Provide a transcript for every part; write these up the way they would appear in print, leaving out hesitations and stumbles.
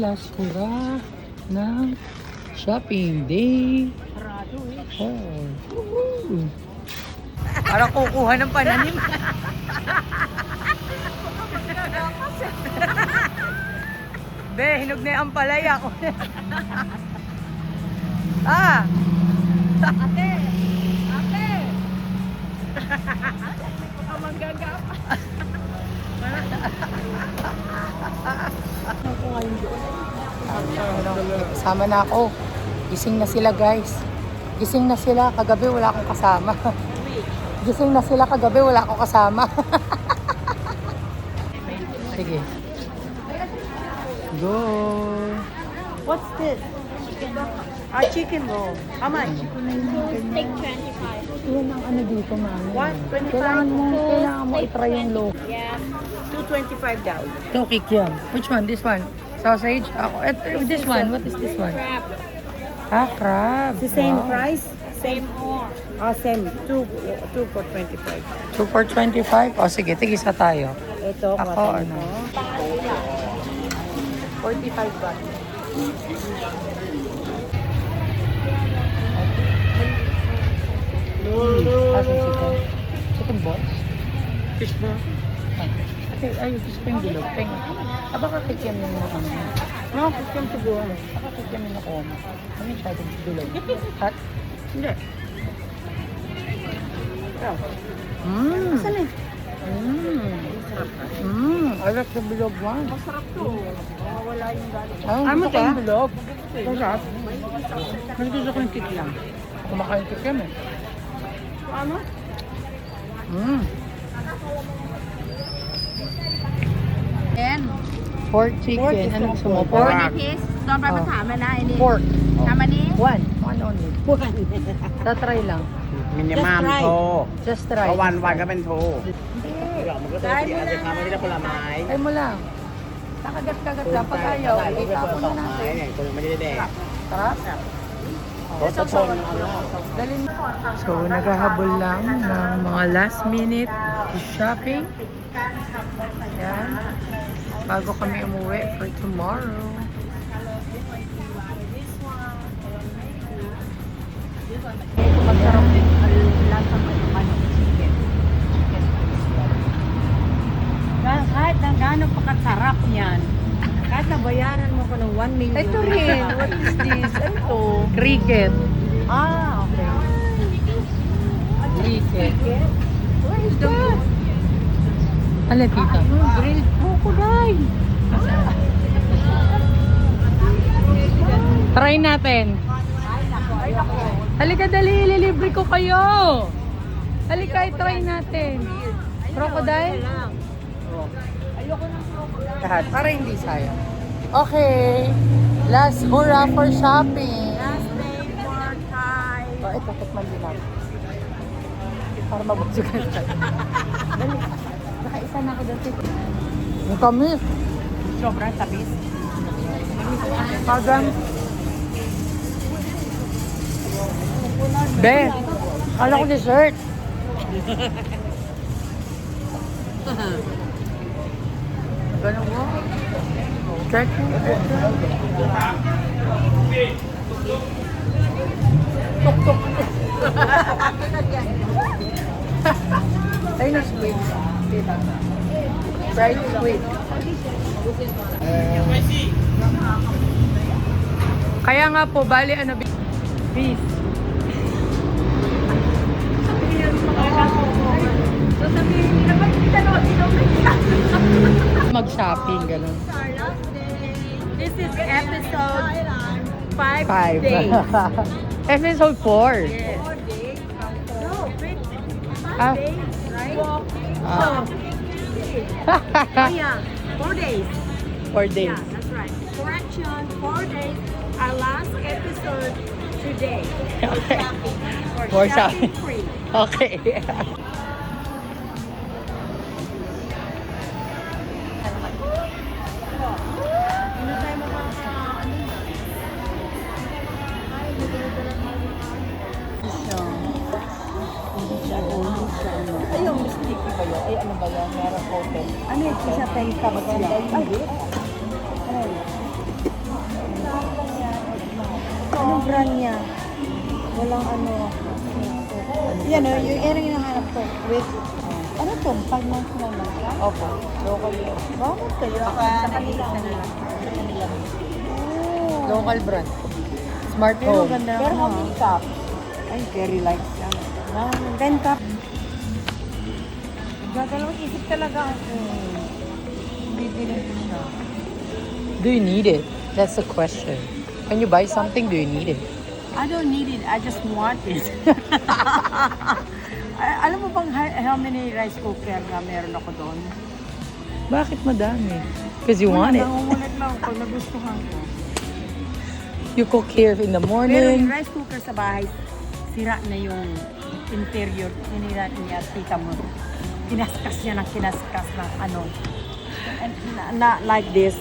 last hurrah ng shopping day. Oh. Parang kukuha ng pananim. Be, hinog na yung palaya ko. Ah! Ate! Ate! Ang manggagap. Kasama na ako. Gising na sila, guys. Gising na sila. Kagabi wala akong kasama. Gising na sila. Kagabi wala akong kasama. Sige. Go! What's this? Chicken roll. How much? Take 25. Yan ang ano dito, mami. What? 25? Kailangan mo itry yung loaf. Yeah. 225 daw. Tokik yan. Which one? This one? Sausage? Ako. This one. What is this one? Crab. Ah, crab. The same Wow. price? Same more. Same. 2 for 25. 2 for 25? O sige, tigisa tayo. Ito, Ako, ano? 45 ba? Asan chicken? Chicken balls? Fish ba? Okay, ayun, gusto ko yung bilog. Tingnan. Baka kikyan mo na ano. No, chicken siguro. Baka kikyan mo na koma. Ano yung try yung bilog? Hot? Hindi. Mmm. Saan eh? I like the bilog one. Masarap to. Wala yung galing. Ayun, Ano gusto ko ka? yung bilog. Masarap. Mas gusto ko yung kikyan. Kumakain kikyan eh. Ano? Mmm. And Pork chicken. Ano gusto mo? Pork? piece. ตอนไปมาถามเลยนะไอ้นี่ Pork. ทำอันนี้ One. One only. Tatry lang. มินิมัมโทร Just เพ try. ราะวันก็เป็นโทรมันก็ต้องเสียอาจจะทำไม่ได้ผลไม้ Try mo lang. Nakagat-kagat lang. Pag ayaw, ได้ก็เป็น itapon สอ na งไม้ natin. เนี่ยคนไม่ได้แดก Sarap. รถชนเอาแล้ว Dalhin mo. So, naghahabol lang ng mga last minute shopping. Yan. Bago kami umuwi for tomorrow. Masarap din lasa mo yung chicken. Kahit na gano'n pa kasarap yan. Kahit nabayaran mo ko ng 1 million. Ito rin. What is this? Ito. Cricket. Okay. Cricket. Where is that? Ano, tita? Grilled crocodile. Try natin. Halika, dali. Ililibre ko kayo. Halika, i-try natin. Crocodile? Lahat. Para hindi sayang. Okay. Last hurrah for shopping. Last day for Thai. Ito, tikman din natin. Para mabagsugan ka. Dali. Nakaisa na ako doon. Ang tamis. Sobrang tamis. Madam. Be, kala ko dessert. Ganun mo? Check mo. Tuk-tuk. Ay, na sweet. Fried sweet. Kaya nga po, bali ano, beef. Mag-shopping, gano'n. This is episode 5 Five. days. Episode 4. Yes. 4 days? No, 5 Ah. days, right? Ah. Oh yeah, 4 days. 4 days. Yeah, that's right. Correction, 4 days. Our last episode today. Okay. For For shopping shopping. free. Okay. Ay, yung sticky ba yun? Ay, ano ba yun? Meron hotel. Ano yung isa tayo ka maganda? Ay, brand niya. Walang ano. Yan o, yung erang hinahanap ko. With, ano to? 5 months na lang. Opo. Local yun. Bakit kayo? Sa kanila na lang. Local brand. Smart Pero home. ganda Pero naman. how many cups? Ay, very light siya. 10 cup. Gagalawang isip talaga ako. Bibili ko siya. Do you need it? That's the question. When you buy something, do you need it? I don't need it. I just want it. Alam mo bang how many rice cooker na meron ako doon? Bakit madami? Because you want it. Nangungulit lang ako. Nagustuhan ko. You cook here in the Pero yung morning. rice cooker sa bahay, sira na yung interior. Hinira niya, tita mo. Kinaskas niya ng kinaskas ng ano. And, na like this.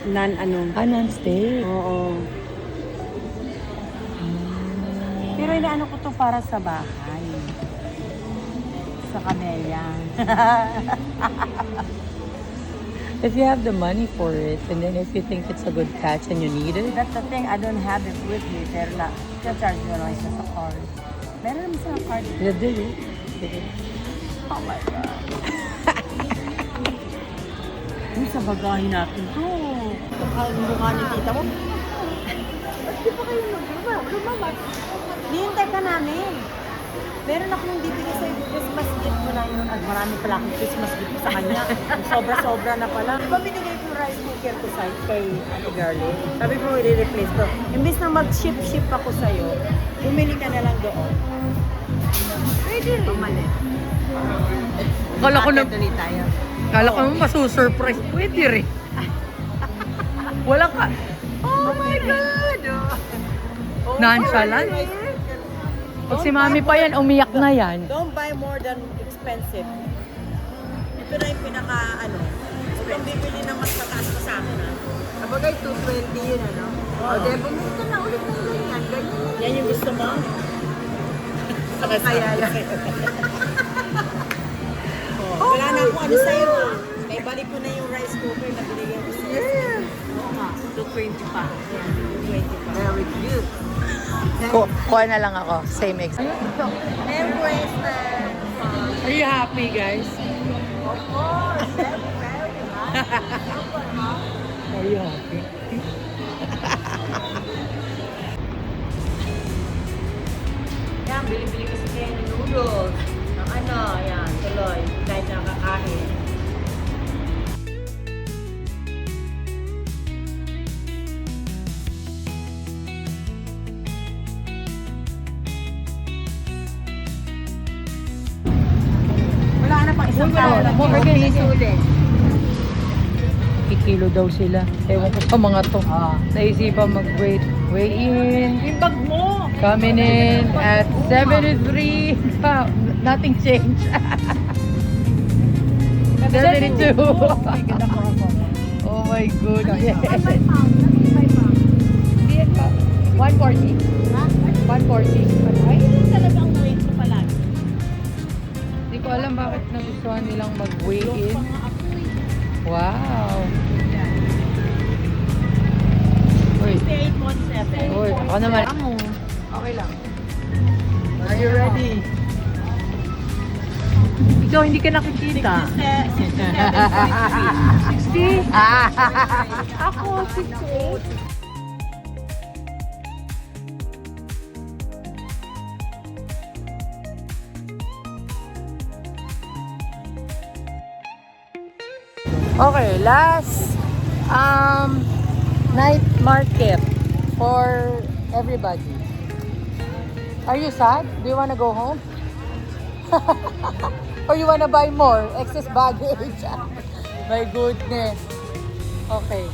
Non-ano. Non-stick. Oo. Pero inaano ko to para sa bahay. Sa Camellia. If you have the money for it, and then if you think it's a good catch and you need it, That's the thing, I don't have it with me. Pero na, charge mo lang siya sa card. Meron naman sa card. you did it. Oh my God. Uy, sa bagahin natin to. Ang mukha ni tita mo. Di ba kayo lumabas? Nihintay ka namin. Meron akong bibigay sa'yo Christmas gift mo na yun. At marami pala akong Christmas gift sa kanya. Sobra-sobra na pala. Di ba binigay ko yung rice cooker ko sa kay Ate Garland? Sabi ko, i-replace to. Imbis na mag-ship ako sa'yo, bumili ka na lang doon. Pwede rin. Pamalit. Kala ko na, Tuloy tayo. kala ko naman masusurprise. Pwede rin. Wala ka. Oh my God! Nonchalant. Pag si mami pa yan, umiyak na yan. Don't buy more than expensive. Ito na yung pinaka, ano, huwag kang bibili ng mas mataas pa sa akin, ha? Sabagay, 220 yun, ano? O, di, bumili ka na ulit ng ganyan. Ganyan. Yan yung gusto mo? Kaya lang. Wala na akong ano sa'yo, ha? May balik ko na yung rice cooker na binigyan ko sa'yo. Oo nga, 220 pa. Yan, 220 pa. Very good. Kuha na lang ako. Same exact. Merry Christmas. Are you happy, guys? Of course. Very happy. Are you happy? Yan, bili-bili kasi kayo ng noodles. Ng ano, yan, tuloy. Kahit nakakain. Wala na pang isang tao. Sulit. Kikilo daw sila. Ewan ko sa mga to. Naisipan mag-weigh in. Yung bag mo! Coming in at 73. Nothing changed. 72. Oh my goodness. 140. 140. Ay, yun talaga ang weight ko palagi. Hindi ko alam bakit nagustuhan nilang mag-weigh in. Wow. Uy. 68.7. Uy, ako naman. Okay lang. Are you ready? Ikaw, hindi ka nakikita. 67.3. 60? Ako, 68. Okay, last night market for everybody. Are you sad? Do you want to go home? Or you want to buy more? Excess baggage. My goodness. Okay.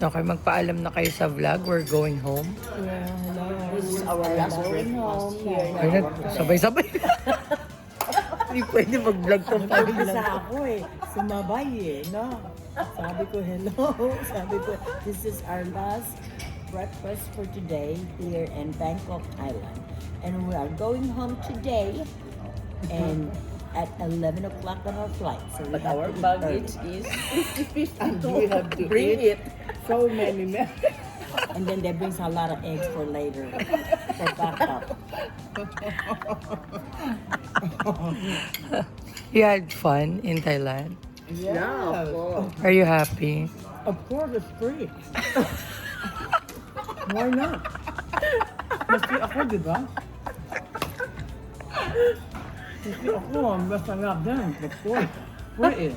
Okay, magpaalam na kayo sa vlog. We're going home. This is our last breakfast here. Ay, sabay-sabay. Hindi pwede mag-vlog tong family lang. Ako sumabay no? Sabi ko, hello. Sabi ko, this is our last breakfast for today here in Bangkok, Thailand. And we are going home today. And at 11 o'clock on our flight. So we But have our to eat baggage early. is And we have to bring eat it. so many men. And then that brings a lot of eggs for later, for backup. You had fun in Thailand? Yeah, of course. Are you happy? Of course, it's free. Why not? Kasi ako, di ba? Kasi ako, ang masarap din. Of course. Free.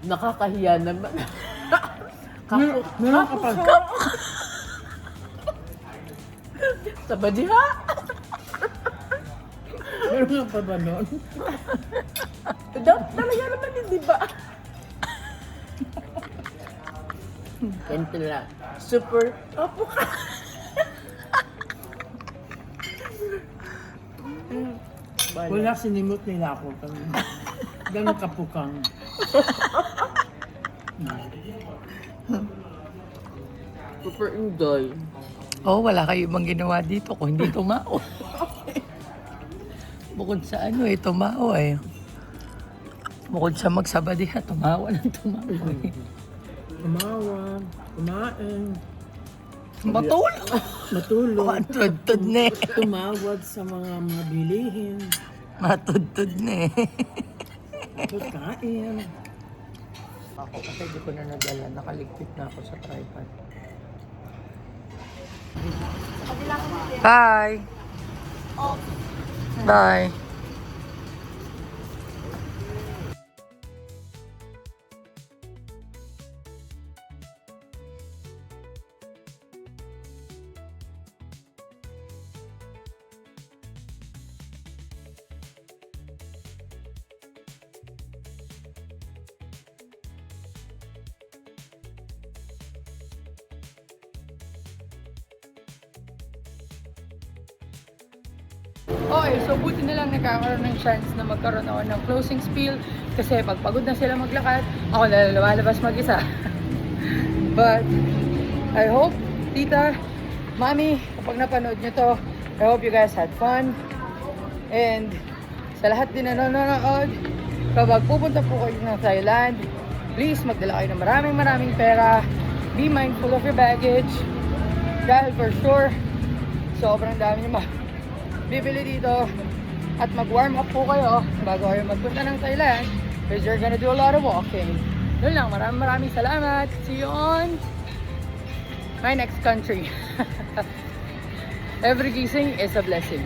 Nakakahiya naman. Meron ka pa. Sa badiha. Meron ka pa ba nun? Talaga naman hindi ba? Ganito lang. Super. Opo ka. Wala, sinimot nila ako. Ganun kapukang. Super enjoy. Oh, wala kayo ibang ginawa dito kung hindi tumao. Bukod sa ano eh, tumao eh. Bukod sa magsabadiha, tumawa ng tumawa eh. Tumawa, kumain, Matulog. matulog, Matudtod na eh. tumawad sa mga bilihin, Matudtod na eh. pagkain. Ako kasi di ko na nadala, nakaligpit na ako sa tripod. Bye! Bye! Okay, so buti na lang nagkakaroon ng chance na magkaroon ako ng closing spiel kasi pag pagod na sila maglakad, ako na lumalabas mag-isa. But, I hope, tita, mami, kapag napanood nyo to, I hope you guys had fun. And, sa lahat din na nanonood, kapag pupunta po kayo ng Thailand, please magdala kayo ng maraming pera. Be mindful of your baggage. Dahil for sure, sobrang dami nyo bibili dito at mag-warm up po kayo bago kayo magpunta ng Thailand because you're gonna do a lot of walking. Yun lang, maraming salamat. See you on my next country. Every gising is a blessing.